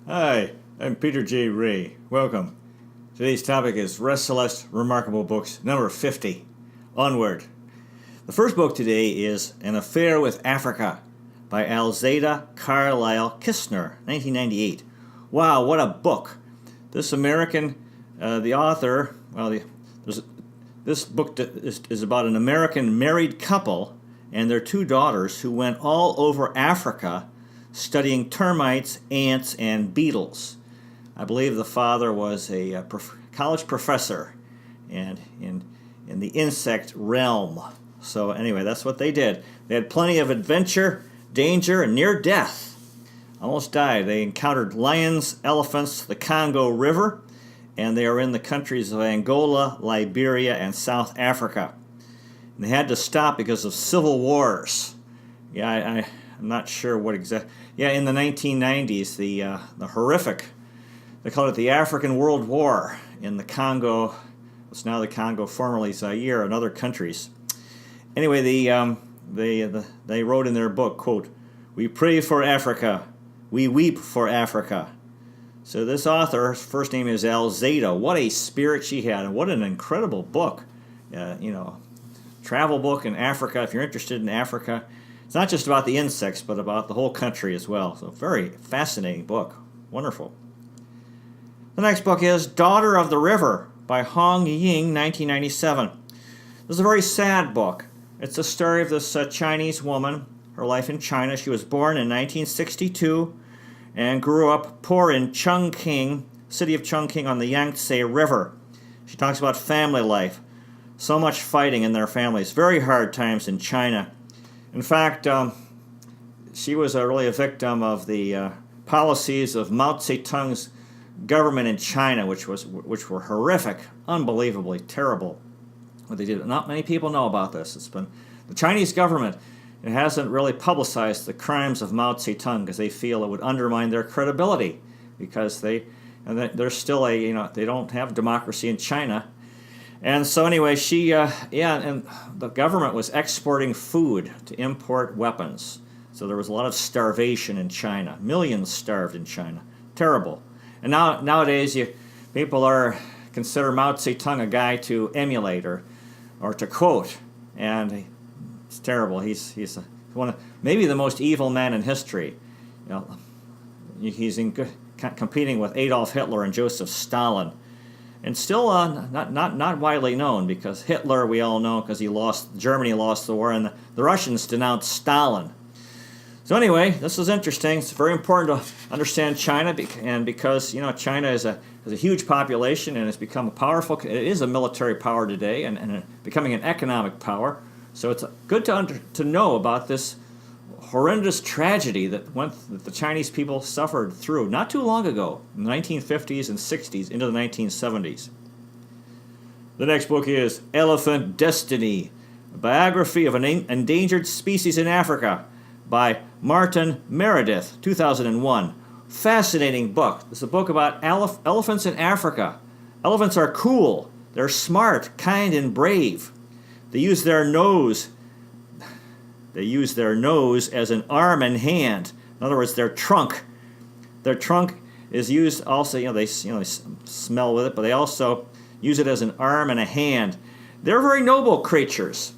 Hi, I'm Peter J. Ray. Welcome. Today's topic is Resalest Remarkable Books, number 50. Onward. The first book today is An Affair with Africa by Alzada Carlyle Kistner, 1998. Wow, what a book. This American, the author, this book is about an American married couple and their two daughters who went all over Africa studying termites, ants, and beetles. I believe the father was a college professor and in the insect realm. So anyway, that's what they did. They had plenty of adventure, danger, and near death. Almost died. They encountered lions, elephants, the Congo River, and they are in the countries of Angola, Liberia, and South Africa. And they had to stop because of civil wars. Yeah, I'm not sure what exactly. Yeah, in the 1990s, the horrific, they called it the African World War in the Congo. It's now the Congo, formerly Zaire, and other countries. Anyway, they wrote in their book, quote, "We pray for Africa, we weep for Africa." So this author, her first name is Alzada. What a spirit she had, and what an incredible book. Travel book in Africa. If you're interested in Africa, it's not just about the insects, but about the whole country as well. So very fascinating book. Wonderful. The next book is Daughter of the River by Hong Ying, 1997. This is a very sad book. It's the story of this Chinese woman, her life in China. She was born in 1962 and grew up poor in Chongqing, city of Chongqing on the Yangtze River. She talks about family life. So much fighting in their families. Very hard times in China. In fact, she was really a victim of the policies of Mao Zedong's government in China, which were horrific, unbelievably terrible. What they did. Not many people know about this. It's been the Chinese government. It hasn't really publicized the crimes of Mao Zedong because they feel it would undermine their credibility because they're still they don't have democracy in China. And so anyway, and the government was exporting food to import weapons. So there was a lot of starvation in China. Millions starved in China. Terrible. And nowadays, people consider Mao Zedong a guy to emulate or to quote. And it's terrible. He's one of maybe the most evil man in history. He's competing with Adolf Hitler and Joseph Stalin. And still not widely known because Hitler, we all know, because Germany lost the war, and the Russians denounced Stalin. So anyway, this is interesting. It's very important to understand China, and because China has a huge population and has become it is a military power today, and becoming an economic power. So it's good to know about this horrendous tragedy that the Chinese people suffered through not too long ago, in the 1950s and 60s into the 1970s. The next book is Elephant Destiny, a biography of an endangered species in Africa by Martin Meredith, 2001. Fascinating book. It's a book about elephants in Africa. Elephants are cool. They're smart, kind, and brave. They use their nose as an arm and hand. In other words, their trunk. Their trunk is used also, they smell with it, but they also use it as an arm and a hand. They're very noble creatures.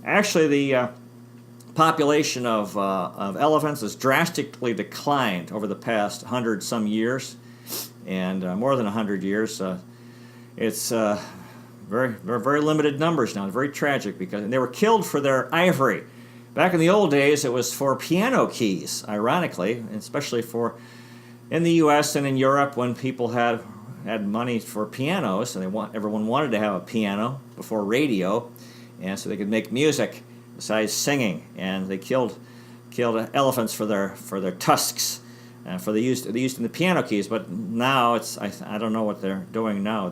Actually, the population of elephants has drastically declined over the past 100-some years, and more than 100 years. It's very, very, very limited numbers now. It's very tragic because they were killed for their ivory. Back in the old days, it was for piano keys, ironically, especially in the U.S. and in Europe when people had money for pianos, and everyone wanted to have a piano before radio, and so they could make music besides singing. And they killed elephants for their tusks, and they used in the piano keys. But now I don't know what they're doing now.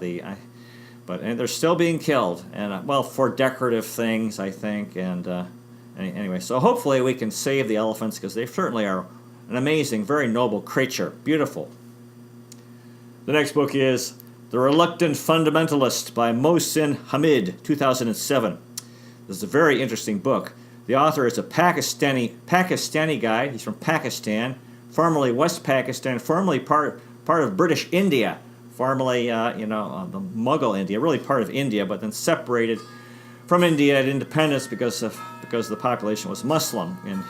But they're still being killed, and for decorative things, I think, and. Anyway, so hopefully we can save the elephants because they certainly are an amazing, very noble creature. Beautiful. The next book is The Reluctant Fundamentalist by Mohsin Hamid, 2007. This is a very interesting book. The author is a Pakistani guy. He's from Pakistan, formerly West Pakistan, formerly part of British India, formerly the Mughal India, really part of India, but then separated from India at independence because the population was Muslim and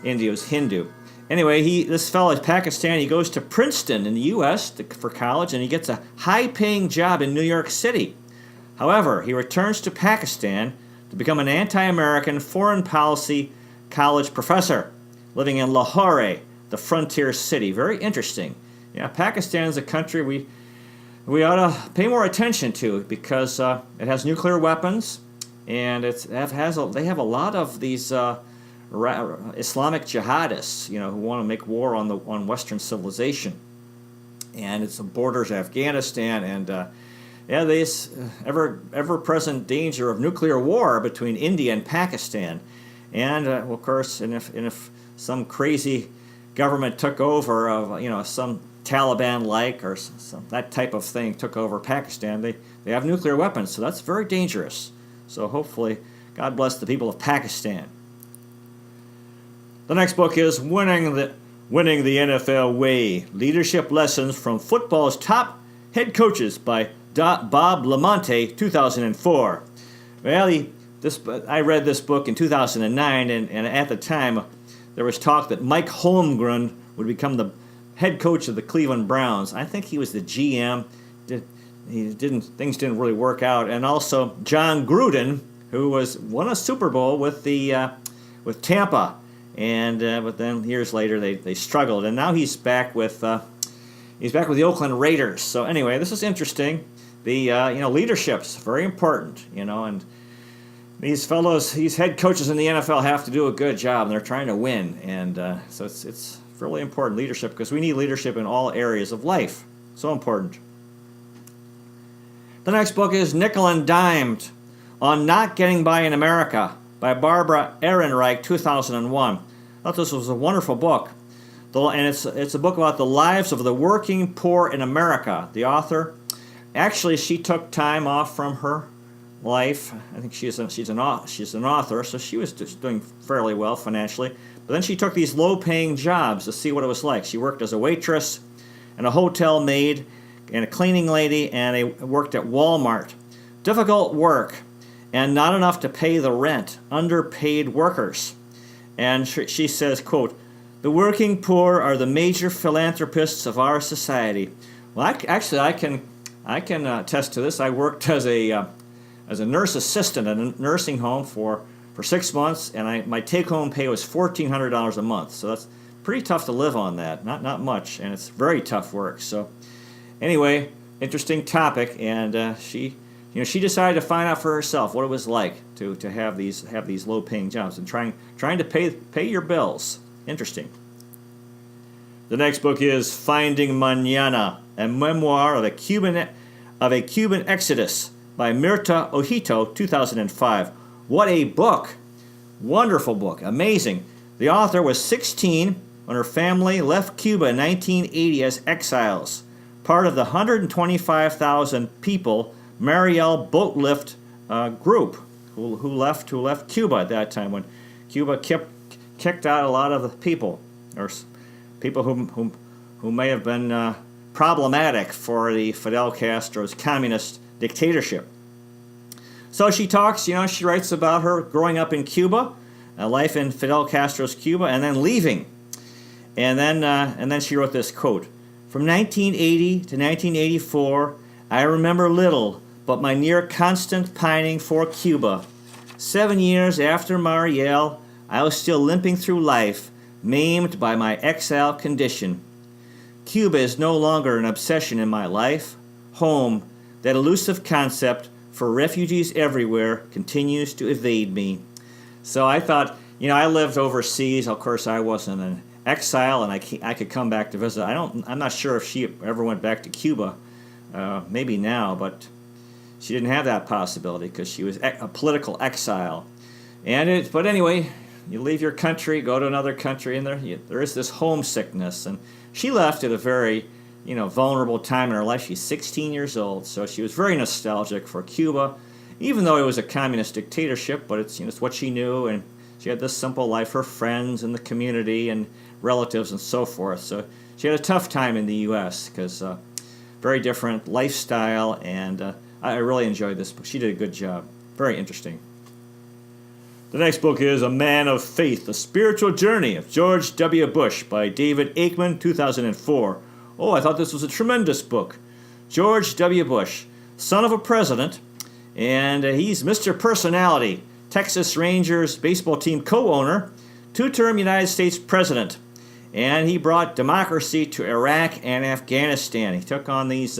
India was Hindu. Anyway, this fellow is Pakistani. He goes to Princeton in the U.S. For college, and he gets a high-paying job in New York City. However, he returns to Pakistan to become an anti-American foreign policy college professor, living in Lahore, the frontier city. Very interesting. Yeah, Pakistan is a country we ought to pay more attention to because it has nuclear weapons, and they have a lot of these Islamic jihadists, who want to make war on Western civilization, and it borders Afghanistan, and this ever-present danger of nuclear war between India and Pakistan, and of course, and if some crazy government took over of some Taliban-like or that type of thing took over Pakistan, they have nuclear weapons, so that's very dangerous. So hopefully, God bless the people of Pakistan. The next book is Winning the NFL Way: Leadership Lessons from Football's Top Head Coaches by Bob Lamonte, 2004. Well, I read this book in 2009, and at the time, there was talk that Mike Holmgren would become the head coach of the Cleveland Browns. I think he was the GM. Things didn't really work out. And also John Gruden, who won a Super Bowl with Tampa, and but then years later they struggled, and now he's back with the Oakland Raiders. So anyway, this is interesting. The leadership's very important, and these head coaches in the NFL have to do a good job, and they're trying to win, and so it's really important, leadership, because we need leadership in all areas of life. So important. The next book is Nickel and Dimed on Not Getting By in America by Barbara Ehrenreich, 2001. I thought this was a wonderful book. And it's a book about the lives of the working poor in America. The author, actually, she took time off from her life. I think she's an author, so she was just doing fairly well financially. But then she took these low-paying jobs to see what it was like. She worked as a waitress and a hotel maid and a cleaning lady, and worked at Walmart. Difficult work and not enough to pay the rent. Underpaid workers. And she says, quote, "The working poor are the major philanthropists of our society." Well, I can attest to this. I worked as a nurse assistant at a nursing home for 6 months, and my take-home pay was $1,400 a month. So that's pretty tough to live on that. Not much, and it's very tough work. So anyway, interesting topic, and she decided to find out for herself what it was like to have these low-paying jobs and trying to pay your bills. Interesting. The next book is Finding Manana, a memoir of a Cuban exodus by Mirta Ojito, 2005. What a book! Wonderful book. Amazing. The author was 16 when her family left Cuba in 1980 as exiles, part of the 125,000 people Mariel Boatlift group who left Cuba at that time, when Cuba kicked out a lot of the people, or people who may have been problematic for the Fidel Castro's communist dictatorship. So she talks, she writes about her growing up in Cuba, life in Fidel Castro's Cuba, and then leaving. And then she wrote this quote: "From 1980 to 1984, I remember little but my near constant pining for Cuba. 7 years after Mariel, I was still limping through life, maimed by my exile condition. Cuba is no longer an obsession in my life. Home, that elusive concept for refugees everywhere, continues to evade me." So I thought, I lived overseas. Of course, I wasn't an exile, and I could come back to visit. I'm not sure if she ever went back to Cuba. Maybe now, but she didn't have that possibility because she was a political exile. But anyway, you leave your country, go to another country, and there is this homesickness. And she left at a very, vulnerable time in her life. She's 16 years old, so she was very nostalgic for Cuba, even though it was a communist dictatorship. But it's what she knew, and she had this simple life, her friends and the community, and relatives and so forth. So she had a tough time in the U.S. because very different lifestyle, and I really enjoyed this book. She did a good job. Very interesting. The next book is A Man of Faith, The Spiritual Journey of George W. Bush by David Aikman, 2004. Oh, I thought this was a tremendous book. George W. Bush, son of a president, and he's Mr. Personality, Texas Rangers baseball team co-owner, two-term United States president. And he brought democracy to Iraq and Afghanistan. He took on these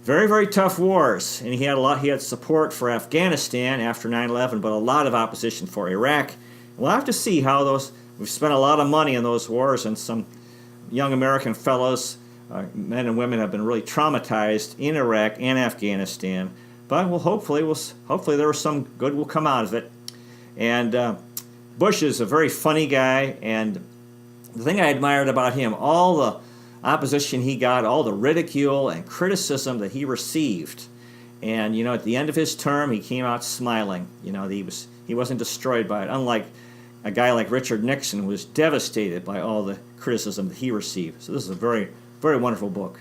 very, very tough wars, and he had support for Afghanistan after 9/11, but a lot of opposition for Iraq. We'll have to see how we've spent a lot of money in those wars, and some young American fellows, men and women, have been really traumatized in Iraq and Afghanistan. But hopefully there was some good will come out of it. And Bush is a very funny guy, and the thing I admired about him, all the opposition he got, all the ridicule and criticism that he received, and at the end of his term, he came out smiling. He wasn't destroyed by it, unlike a guy like Richard Nixon, who was devastated by all the criticism that he received. So this is a very, very wonderful book.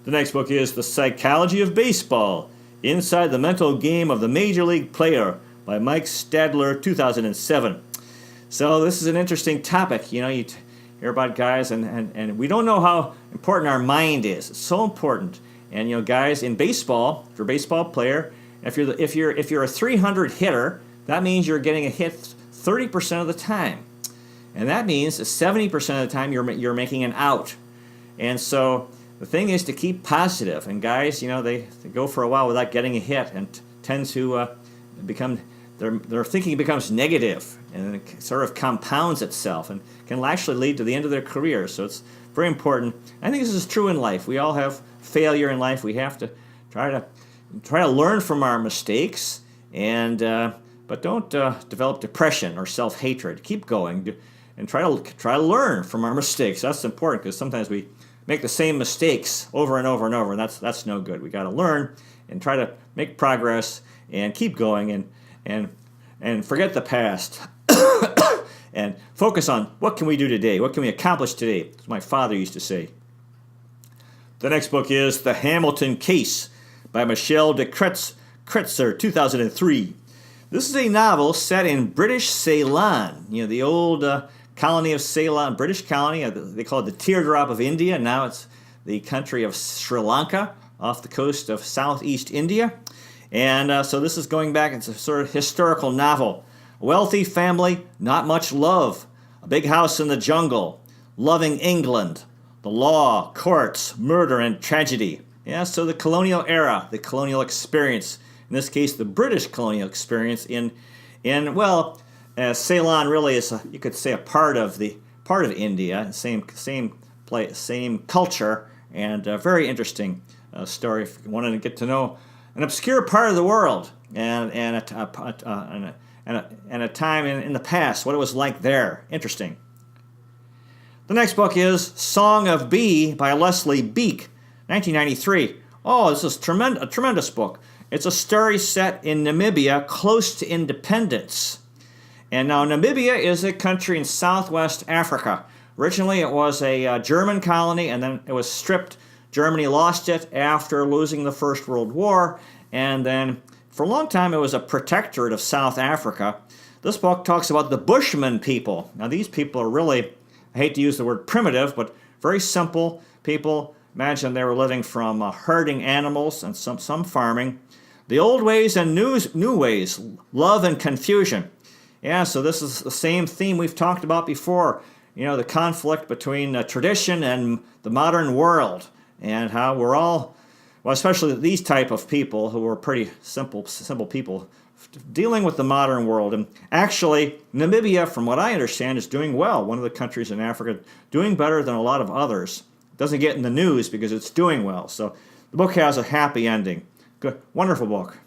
The next book is The Psychology of Baseball, Inside the Mental Game of the Major League Player by Mike Stadler, 2007. So this is an interesting topic. You hear about guys, and we don't know how important our mind is. It's so important. And guys, in baseball, if you're a baseball player, if you're a 300 hitter, that means you're getting a hit 30% of the time, and that means 70% of the time you're making an out. And so the thing is to keep positive. And guys, they go for a while without getting a hit and tend to become. Their thinking becomes negative, and it sort of compounds itself and can actually lead to the end of their career. So it's very important. I think this is true in life. We all have failure in life. We have to try to learn from our mistakes, but don't develop depression or self-hatred. Keep going and try to learn from our mistakes. That's important, because sometimes we make the same mistakes over and over and over, and that's no good. We got to learn and try to make progress and keep going and forget the past and focus on what can we do today, what can we accomplish today, as my father used to say. The next book is The Hamilton Case by Michel de Kretzer, 2003. This is a novel set in British Ceylon, the old colony of Ceylon, British colony. They call it the teardrop of India. Now it's the country of Sri Lanka off the coast of southeast India. And so this is going back, it's a sort of historical novel. A wealthy family, not much love. A big house in the jungle. Loving England. The law, courts, murder, and tragedy. Yeah, so the colonial era, the colonial experience. In this case, the British colonial experience in Ceylon really is, you could say, a part of India. Same place, same culture, and a very interesting story if you wanted to get to know an obscure part of the world and a time in the past, what it was like there. Interesting. The next book is Song of Bee by Leslie Beek, 1993. Oh, this is a tremendous book. It's a story set in Namibia, close to independence. And now Namibia is a country in southwest Africa. Originally it was a German colony, and then it was stripped. Germany lost it after losing the First World War, and then for a long time it was a protectorate of South Africa. This book talks about the Bushmen people. Now these people are really, I hate to use the word primitive, but very simple people. Imagine they were living from herding animals and some farming. The old ways and new ways, love and confusion. Yeah, so this is the same theme we've talked about before. The conflict between tradition and the modern world, and how we're all, well, especially these type of people who are pretty simple people, dealing with the modern world. And actually, Namibia, from what I understand, is doing well. One of the countries in Africa doing better than a lot of others. Doesn't get in the news because it's doing well. So the book has a happy ending. Good, wonderful book.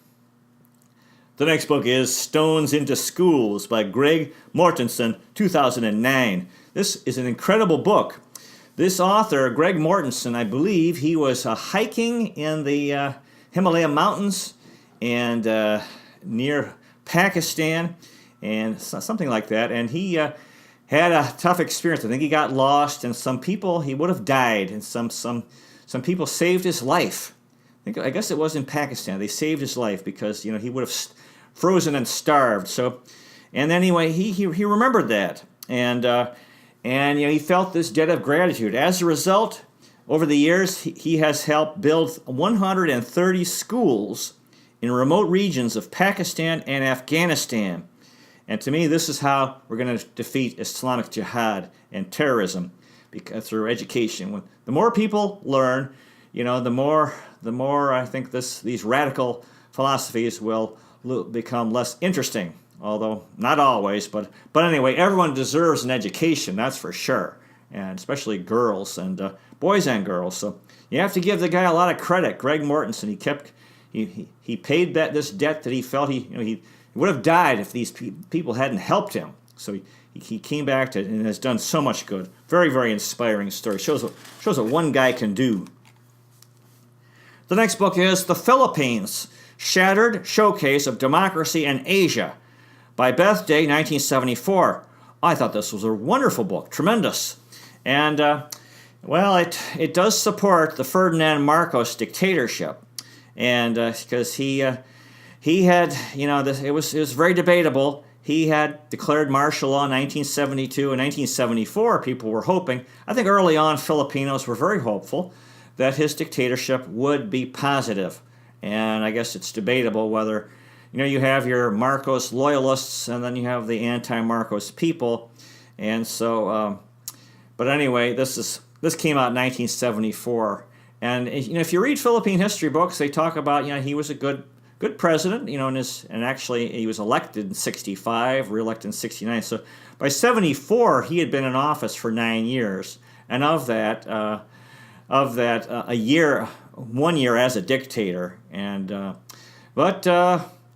The next book is Stones into Schools by Greg Mortensen, 2009. This is an incredible book. This author, Greg Mortensen, I believe he was hiking in the Himalaya mountains and near Pakistan and something like that. And he had a tough experience. I think he got lost, and some people, he would have died, and some people saved his life. I guess it was in Pakistan. They saved his life because he would have frozen and starved. So, and anyway, he remembered that, and he felt this debt of gratitude. As a result, over the years, he has helped build 130 schools in remote regions of Pakistan and Afghanistan. And to me, this is how we're going to defeat Islamic Jihad and terrorism, because through education. The more people learn, the more I think these radical philosophies will become less interesting. Although not always, but anyway, everyone deserves an education, that's for sure, and especially girls and boys and girls. So you have to give the guy a lot of credit, Greg Mortensen. He paid this debt that he felt he would have died if these people hadn't helped him. So he came back and has done so much good. Very, very inspiring story. Shows what one guy can do. The next book is The Philippines, Shattered Showcase of Democracy in Asia, by Beth Day, 1974. I thought this was a wonderful book, tremendous. And, it does support the Ferdinand Marcos dictatorship. And because he had, it was very debatable. He had declared martial law in 1972 and 1974. People were hoping, I think early on, Filipinos were very hopeful that his dictatorship would be positive. And I guess it's debatable whether, you have your Marcos loyalists and then you have the anti-Marcos people. And so, but anyway, this came out in 1974. And if you read Philippine history books, they talk about he was a good president, and actually he was elected in 65, reelected in 69. So by 74, he had been in office for 9 years, and of that, 1 year as a dictator. And but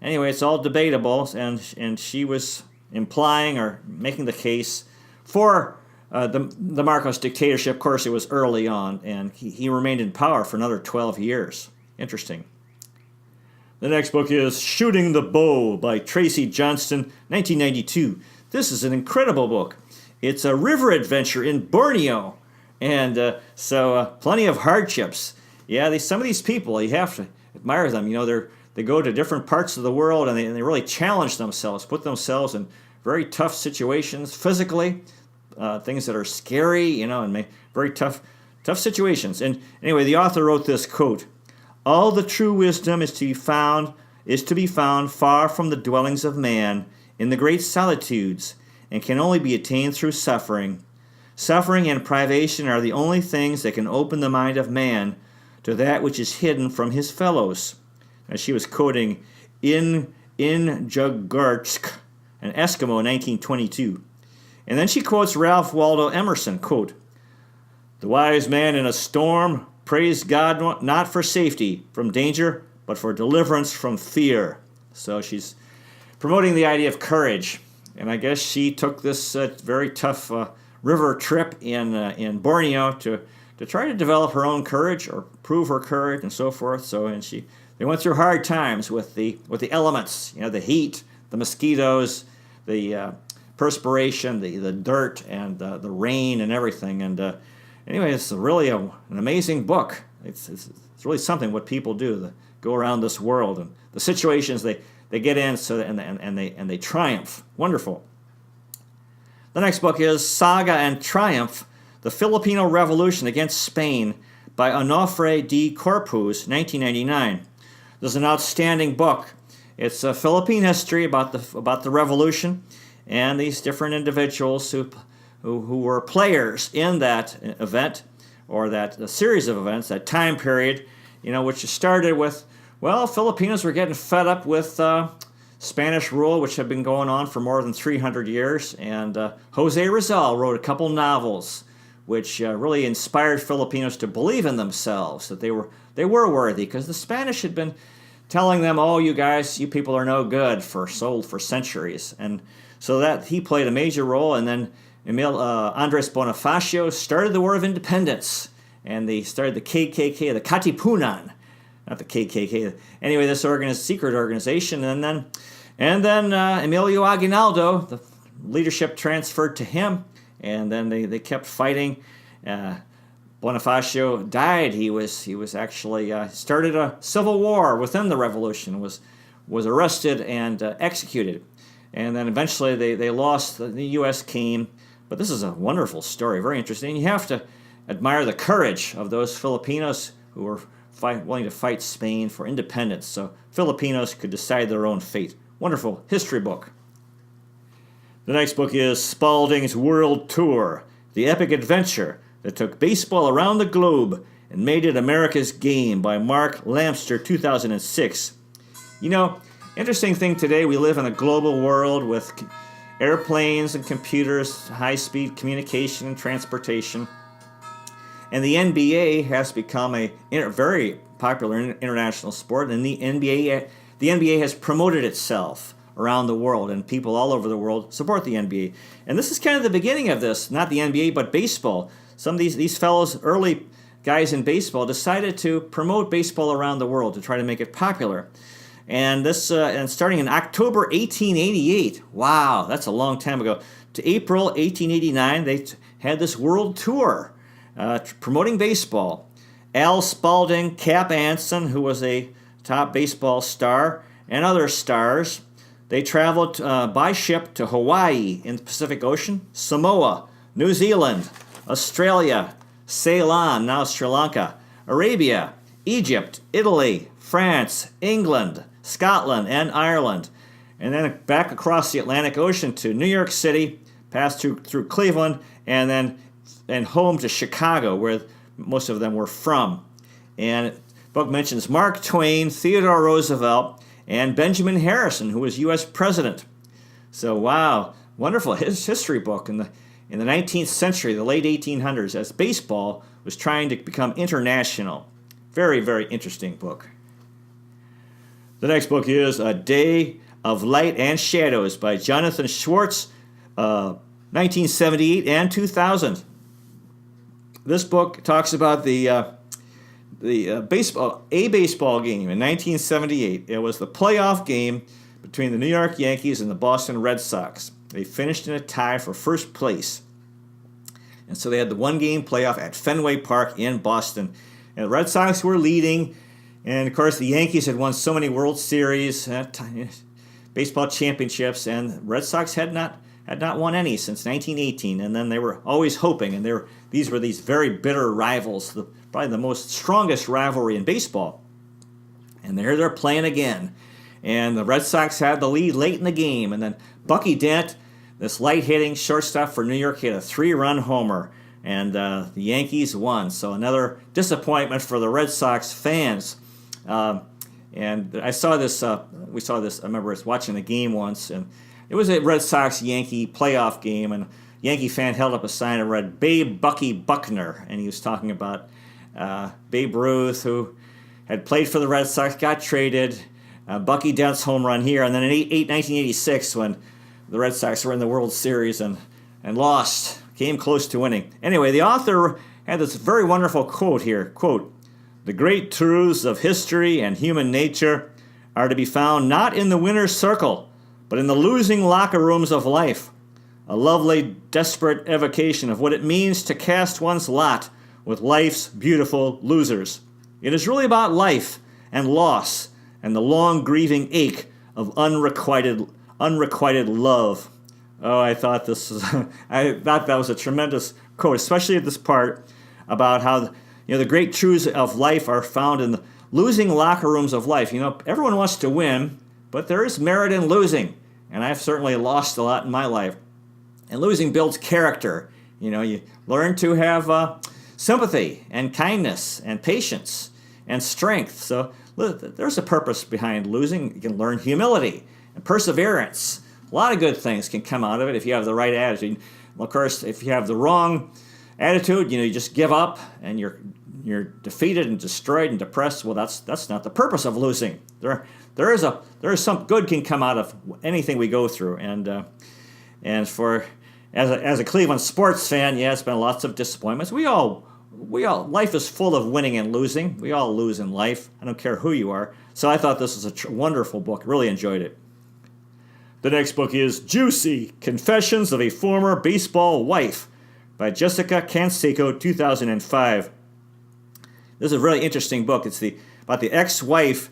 anyway, it's all debatable, and she was implying or making the case for the Marcos dictatorship. Of course, it was early on, and he remained in power for another 12 years. Interesting. The next book is Shooting the Bow by Tracy Johnston, 1992. This is an incredible book. It's a river adventure in Borneo, and so plenty of hardships. Yeah, some of these people, you have to admire them. They go to different parts of the world, and they really challenge themselves, put themselves in very tough situations physically, things that are scary, and make very tough situations. And anyway, the author wrote this quote: "All the true wisdom is to be found far from the dwellings of man, in the great solitudes, and can only be attained through suffering. Suffering and privation are the only things that can open the mind of man to that which is hidden from his fellows." And she was quoting in Jugurtsk, an Eskimo, in 1922. And then she quotes Ralph Waldo Emerson, quote, "The wise man in a storm prays God not for safety from danger, but for deliverance from fear." So she's promoting the idea of courage. And I guess she took this very tough river trip in Borneo to try to develop her own courage or prove her courage and so forth. So they went through hard times with the elements, the heat, the mosquitoes, the perspiration, the dirt, and the rain and everything. And anyway, it's really an amazing book. It's really something what people do, go around this world and the situations they get in, and they triumph. Wonderful. The next book is Saga and Triumph: The Filipino Revolution Against Spain by Onofre D. Corpus, 1999. This is an outstanding book. It's a Philippine history about the revolution and these different individuals who were players in that event, or that series of events, that time period, which started with, Filipinos were getting fed up with Spanish rule, which had been going on for more than 300 years, and Jose Rizal wrote a couple novels which really inspired Filipinos to believe in themselves, that they were worthy, because the Spanish had been telling them, "Oh, you people are no good," for centuries. And so that he played a major role. And then Andres Bonifacio started the War of Independence, and they started the KKK, the Katipunan, not the KKK. Anyway, this secret organization, and then Emilio Aguinaldo, the leadership transferred to him, and then they kept fighting. Bonifacio died. He was actually started a civil war within the revolution. Was arrested and executed, and then eventually they lost. The U.S. came, but this is a wonderful story, very interesting. You have to admire the courage of those Filipinos who were willing to fight Spain for independence, so Filipinos could decide their own fate. Wonderful history book. The next book is Spaulding's World Tour, the epic adventure that took baseball around the globe and made it America's game, by Mark Lamster, 2006. You know, interesting thing today, we live in a global world with airplanes and computers, high-speed communication and transportation. And the NBA has become a very popular international sport, and the NBA has promoted itself around the world, and people all over the world support the NBA. And this is kind of the beginning of this, not the NBA, but baseball. Some of these fellows, early guys in baseball, decided to promote baseball around the world to try to make it popular. And this, and starting in October 1888, wow, that's a long time ago, to April 1889, they had this world tour promoting baseball. Al Spaulding, Cap Anson, who was a top baseball star, and other stars, they traveled by ship to Hawaii in the Pacific Ocean, Samoa, New Zealand, Australia, Ceylon, now Sri Lanka, Arabia, Egypt, Italy, France, England, Scotland, and Ireland. And then back across the Atlantic Ocean to New York City, passed through Cleveland, and home to Chicago, where most of them were from. And the book mentions Mark Twain, Theodore Roosevelt, and Benjamin Harrison, who was U.S. president. So, wow, wonderful history book in the 19th century, the late 1800s, as baseball was trying to become international. Very, very interesting book. The next book is A Day of Light and Shadows by Jonathan Schwartz, 1978 and 2000. This book talks about the baseball game in 1978. It was the playoff game between the New York Yankees and the Boston Red Sox. They finished in a tie for first place. And so they had the one-game playoff at Fenway Park in Boston. And the Red Sox were leading. And, of course, the Yankees had won so many World Series, baseball championships, and the Red Sox had not won any since 1918. And then they were always hoping, and these were very bitter rivals, probably the most strongest rivalry in baseball. And there they're playing again. And the Red Sox had the lead late in the game. And then Bucky Dent, this light-hitting shortstop for New York, hit a 3-run homer. And the Yankees won. So another disappointment for the Red Sox fans. And I saw this, we saw this, I remember I was watching the game once, and it was a Red Sox-Yankee playoff game, and a Yankee fan held up a sign that read, Babe Bucky Buckner, and he was talking about Babe Ruth, who had played for the Red Sox, got traded, Bucky Dent's home run here, and then in 1986, when the Red Sox were in the World Series and lost, came close to winning. Anyway, the author had this very wonderful quote here, quote, "The great truths of history and human nature are to be found not in the winner's circle, but in the losing locker rooms of life. A lovely, desperate evocation of what it means to cast one's lot with life's beautiful losers. It is really about life and loss and the long grieving ache of unrequited love." Oh, I thought that was a tremendous quote, especially at this part about how the great truths of life are found in the losing locker rooms of life. Everyone wants to win, but there is merit in losing, and I've certainly lost a lot in my life. And losing builds character. You learn to have sympathy and kindness and patience and strength. So there's a purpose behind losing. You can learn humility and perseverance. A lot of good things can come out of it if you have the right attitude. Well, of course, if you have the wrong attitude, you just give up and you're defeated and destroyed and depressed. Well, that's not the purpose of losing. There is some good can come out of anything we go through. And for as a Cleveland sports fan, yeah, it's been lots of disappointments. We all life is full of winning and losing. We all lose in life. I don't care who you are. So I thought this was a wonderful book. Really enjoyed it. The next book is Juicy, Confessions of a Former Baseball Wife by Jessica Canseco, 2005. This is a really interesting book. It's about the ex-wife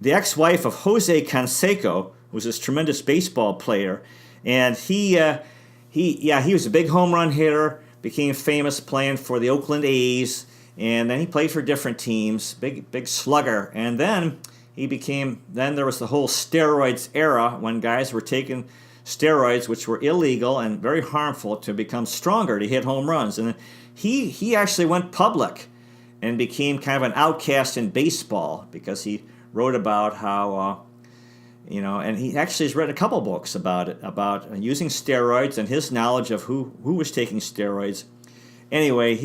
of Jose Canseco, who was this tremendous baseball player. And he was a big home run hitter, became famous playing for the Oakland A's, and then he played for different teams, big slugger. And then there was the whole steroids era when guys were taking steroids, which were illegal and very harmful, to become stronger, to hit home runs. And he actually went public and became kind of an outcast in baseball because he wrote about how, and he actually has written a couple books about it, about using steroids and his knowledge of who was taking steroids. Anyway,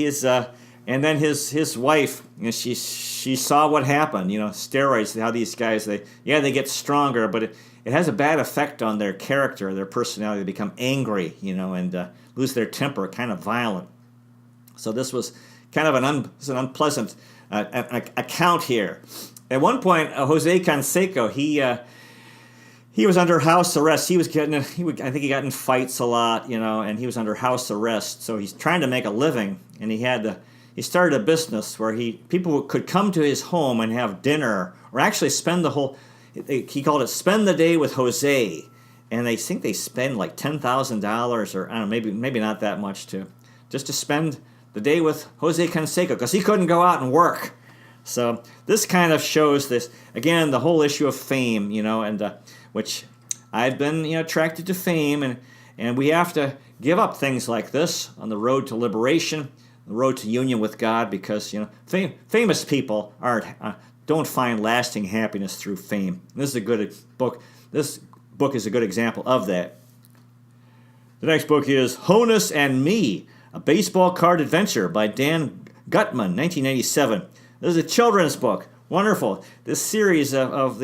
and then his wife, she saw what happened. Steroids, how these guys, they get stronger, but it has a bad effect on their character, their personality. They become angry, and lose their temper, kind of violent. So this was kind of an unpleasant account here. At one point, Jose Canseco, he was under house arrest. I think he got in fights a lot, and he was under house arrest. So he's trying to make a living, and he started a business where people could come to his home and have dinner, or actually spend he called it Spend the Day with Jose. And they think they spend like $10,000, or I don't know, maybe not that much, just to spend the day with Jose Canseco, because he couldn't go out and work. So this kind of shows this, again, the whole issue of fame, and which I've been attracted to fame, and we have to give up things like this on the road to liberation, the road to union with God, because famous people don't find lasting happiness through fame. This is a good book. This book is a good example of that. The next book is Honus and Me, a baseball card adventure by Dan Gutman, 1987. This is a children's book. Wonderful. This series of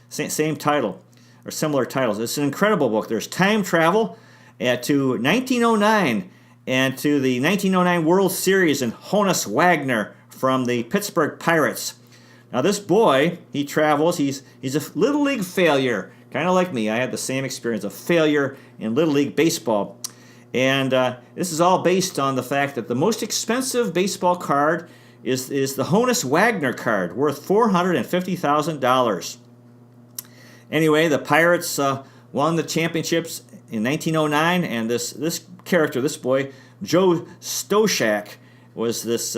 same title or similar titles. It's an incredible book. There's time travel to 1909 and to the 1909 World Series and Honus Wagner from the Pittsburgh Pirates. Now this boy, he travels. He's a Little League failure, kind of like me. I had the same experience, a failure in Little League baseball. And this is all based on the fact that the most expensive baseball card is the Honus Wagner card, worth $450,000. Anyway, the Pirates won the championships in 1909, and this character, this boy, Joe Stoshak, was this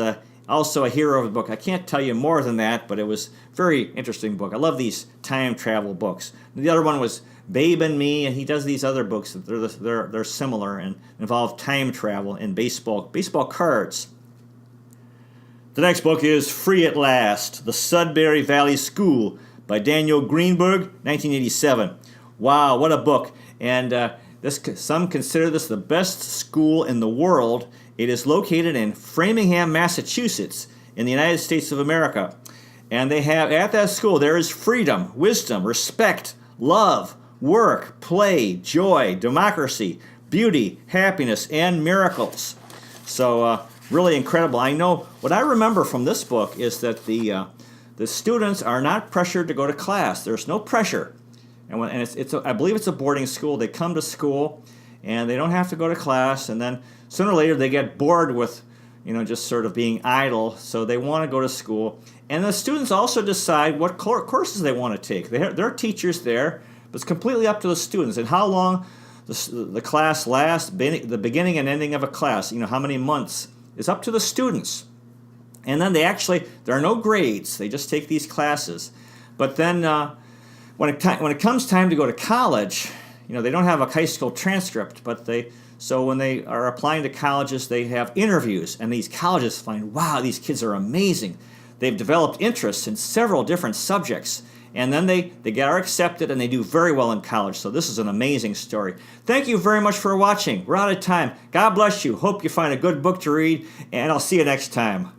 also a hero of the book. I can't tell you more than that, but it was a very interesting book. I love these time travel books. The other one was Babe and Me, and he does these other books that they're similar and involve time travel in baseball cards. The next book is Free at Last, The Sudbury Valley School by Daniel Greenberg, 1987. Wow, what a book. And some consider this the best school in the world. It is located in Framingham, Massachusetts, in the United States of America. And they have, at that school, there is freedom, wisdom, respect, love, work, play, joy, democracy, beauty, happiness, and miracles. So, really incredible. I know what I remember from this book is that the students are not pressured to go to class. There's no pressure, and I believe it's a boarding school. They come to school, and they don't have to go to class. And then sooner or later they get bored with, just sort of being idle. So they want to go to school. And the students also decide what courses they want to take. There are teachers there, but it's completely up to the students and how long the class lasts. The beginning and ending of a class. How many months. It's up to the students. And then there are no grades. They just take these classes. But then when it comes time to go to college, they don't have a high school transcript, but so when they are applying to colleges, they have interviews, and these colleges find, wow, these kids are amazing. They've developed interests in several different subjects, and then they are accepted, and they do very well in college. So this is an amazing story. Thank you very much for watching. We're out of time. God bless you. Hope you find a good book to read, and I'll see you next time.